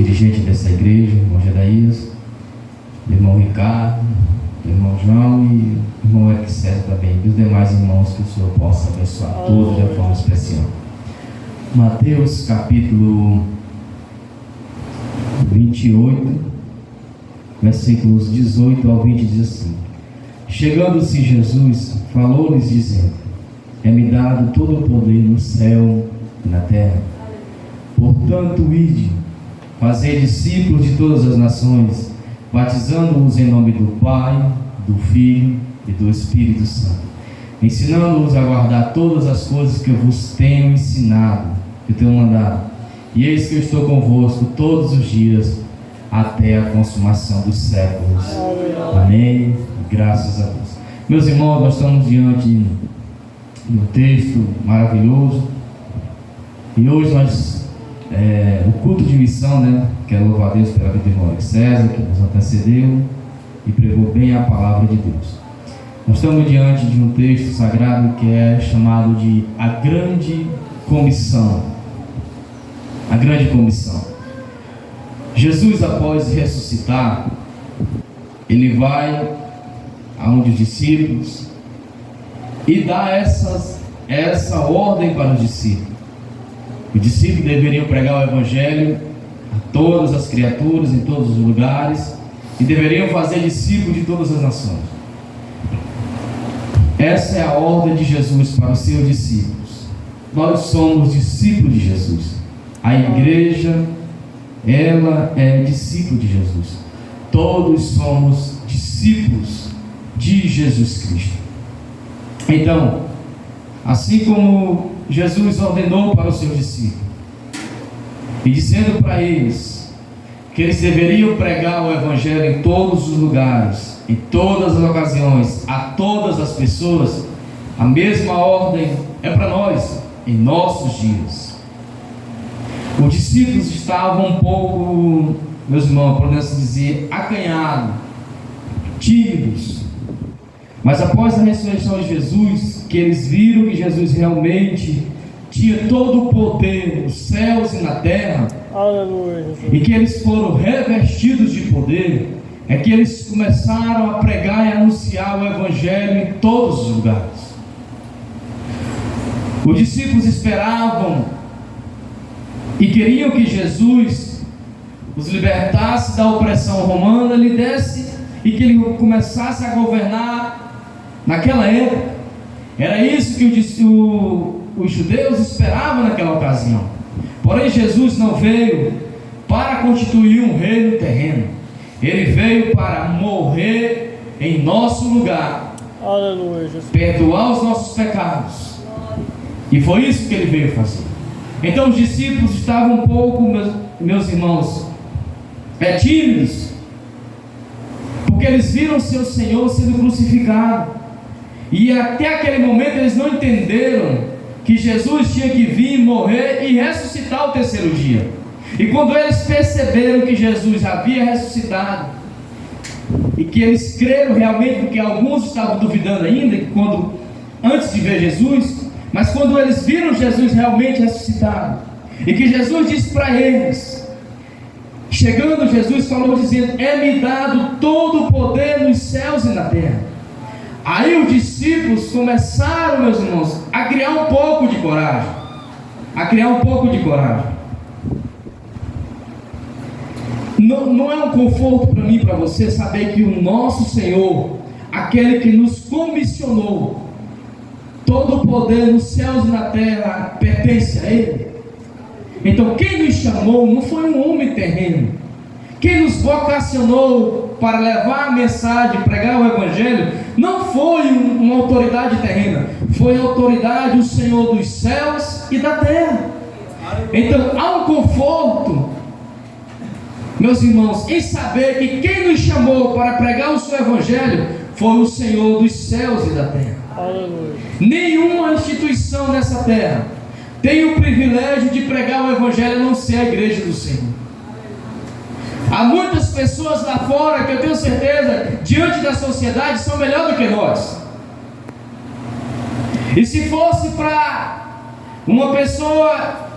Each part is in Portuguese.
dirigente dessa igreja, irmão Gedaías, irmão Ricardo, irmão João e irmão Eric César também, e os demais irmãos, que o Senhor possa abençoar todos de forma especial. Mateus capítulo 28, versículos 18 ao 20 diz assim: Chegando-se Jesus, falou-lhes dizendo: É-me dado todo o poder no céu e na terra. Portanto, ide, fazei discípulos de todas as nações, batizando-os em nome do Pai, do Filho e do Espírito Santo, ensinando-os a guardar todas as coisas que eu vos tenho ensinado, que eu tenho mandado. E eis que eu estou convosco todos os dias, até a consumação dos séculos. Amém. Graças a Deus. Meus irmãos, nós estamos diante de um texto maravilhoso. E hoje o culto de missão, né? Quero louvar a Deus pela vida do irmão Eric César, que nos antecedeu e pregou bem a palavra de Deus. Nós estamos diante de um texto sagrado que é chamado de a Grande Comissão. A Grande Comissão. Jesus, após ressuscitar, ele vai aonde os discípulos e dá essa ordem para os discípulos. Os discípulos deveriam pregar o Evangelho a todas as criaturas, em todos os lugares, e deveriam fazer discípulos de todas as nações. Essa é a ordem de Jesus para os seus discípulos. Nós somos discípulos de Jesus. A igreja, ela é discípulo de Jesus. Todos somos discípulos de Jesus Cristo. Então, assim como Jesus ordenou para os seus discípulos, e dizendo para eles que eles deveriam pregar o Evangelho em todos os lugares, em todas as ocasiões, a todas as pessoas, a mesma ordem é para nós, em nossos dias. Os discípulos estavam um pouco, meus irmãos, podemos dizer, acanhados, tímidos. Mas após a ressurreição de Jesus, que eles viram que Jesus realmente tinha todo o poder nos céus e na terra, aleluia, e que eles foram revestidos de poder, é que eles começaram a pregar e anunciar o Evangelho em todos os lugares. Os discípulos esperavam e queriam que Jesus os libertasse da opressão romana, lhe desse e que ele começasse a governar naquela época. Era isso que os judeus esperavam naquela ocasião. Porém, Jesus não veio para constituir um reino terreno. Ele veio para morrer em nosso lugar, aleluia, Jesus. Perdoar os nossos pecados. E foi isso que ele veio fazer. Então os discípulos estavam um pouco, meus irmãos, tímidos, porque eles viram seu Senhor sendo crucificado, e até aquele momento eles não entenderam que Jesus tinha que vir, morrer e ressuscitar ao terceiro dia. E quando eles perceberam que Jesus havia ressuscitado, e que eles creram realmente, porque alguns estavam duvidando ainda, antes de ver Jesus, mas quando eles viram Jesus realmente ressuscitado, e que Jesus disse para eles, chegando Jesus falou dizendo: É-me dado todo o poder nos céus e na terra. Aí os discípulos começaram, meus irmãos, a criar um pouco de coragem. Não é um conforto para mim e para você saber que o nosso Senhor, aquele que nos comissionou, todo o poder nos céus e na terra pertence a Ele. Então quem nos chamou não foi um homem terreno. Quem nos vocacionou para levar a mensagem, pregar o Evangelho, não foi uma autoridade terrena, foi a autoridade, o Senhor dos céus e da terra. Então há um conforto, meus irmãos, em saber que quem nos chamou para pregar o seu Evangelho foi o Senhor dos céus e da terra. Aleluia. Nenhuma instituição nessa terra tem o privilégio de pregar o Evangelho a não ser a igreja do Senhor. Há muitas pessoas lá fora que eu tenho certeza, diante da sociedade, são melhor do que nós. E se fosse para uma pessoa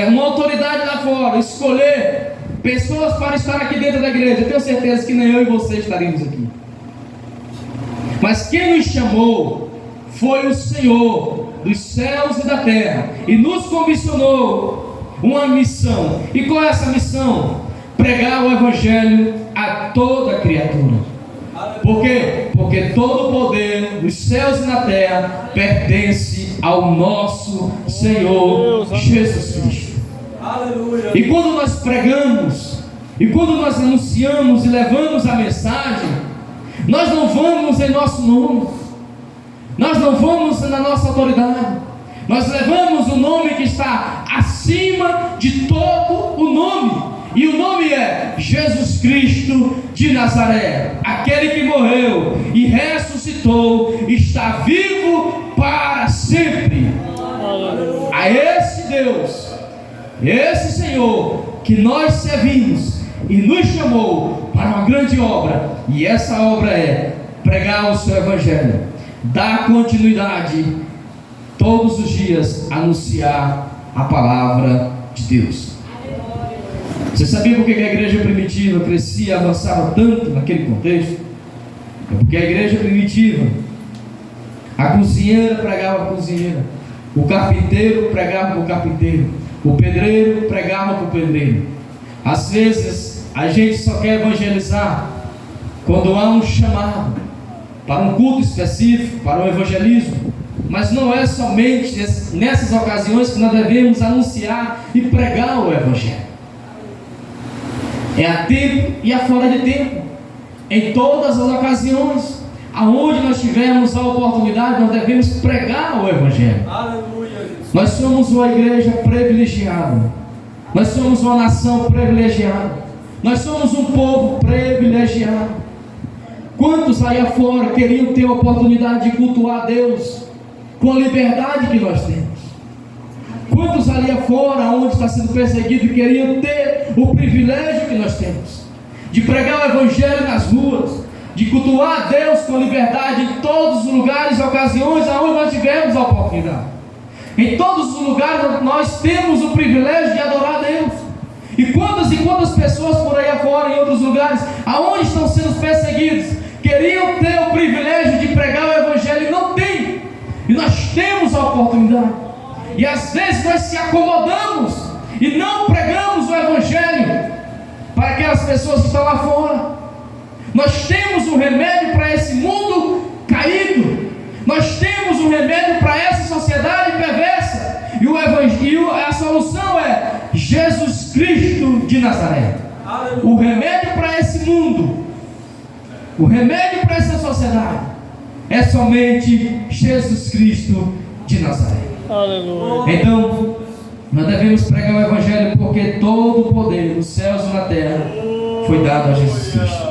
uma autoridade lá fora, escolher pessoas para estar aqui dentro da igreja, eu tenho certeza que nem eu e você estaríamos aqui. Mas quem nos chamou foi o Senhor dos céus e da terra, e nos comissionou uma missão. E qual é essa missão? Pregar o Evangelho a toda criatura. Por quê? Porque todo o poder dos céus e na terra pertence ao nosso Senhor Jesus Cristo. Aleluia. E quando nós pregamos, e quando nós anunciamos e levamos a mensagem, nós não vamos em nosso nome, nós não vamos na nossa autoridade, nós levamos o nome que está acima de todo o nome. E o nome é Jesus Cristo de Nazaré, aquele que morreu e ressuscitou, está vivo para sempre. A esse Deus, esse Senhor que nós servimos e nos chamou para uma grande obra, e essa obra é pregar o seu Evangelho, dar continuidade todos os dias, anunciar a palavra de Deus. Você sabia por que a igreja primitiva crescia e avançava tanto naquele contexto? É porque a igreja primitiva, a cozinheira pregava a cozinheira, o carpinteiro pregava para o carpinteiro, o pedreiro pregava para o pedreiro. Às vezes a gente só quer evangelizar quando há um chamado para um culto específico, para um evangelismo, mas não é somente nessas ocasiões que nós devemos anunciar e pregar o Evangelho. É a tempo e a fora de tempo, em todas as ocasiões, aonde nós tivermos a oportunidade, nós devemos pregar o Evangelho. Aleluia. Nós somos uma igreja privilegiada, nós somos uma nação privilegiada, nós somos um povo privilegiado. Quantos aí afora queriam ter a oportunidade de cultuar a Deus com a liberdade que nós temos? Quantos ali afora, onde está sendo perseguido, queriam ter o privilégio que nós temos de pregar o Evangelho nas ruas, de cultuar a Deus com liberdade em todos os lugares e ocasiões aonde nós tivemos a oportunidade? Em todos os lugares nós temos o privilégio de adorar a Deus. E quantas pessoas por aí afora, em outros lugares, aonde estão sendo perseguidos, queriam ter o privilégio de pregar o Evangelho e não tem. E nós temos a oportunidade. E às vezes nós se acomodamos e não pregamos o Evangelho para aquelas pessoas que estão lá fora. Nós temos um remédio para esse mundo caído. Nós temos um remédio para essa sociedade perversa. E o Evangelho, a solução é Jesus Cristo de Nazaré. O remédio para esse mundo, o remédio para essa sociedade é somente Jesus Cristo de Nazaré. Aleluia. Então, nós devemos pregar o Evangelho porque todo o poder dos céus e na terra foi dado a Jesus Cristo.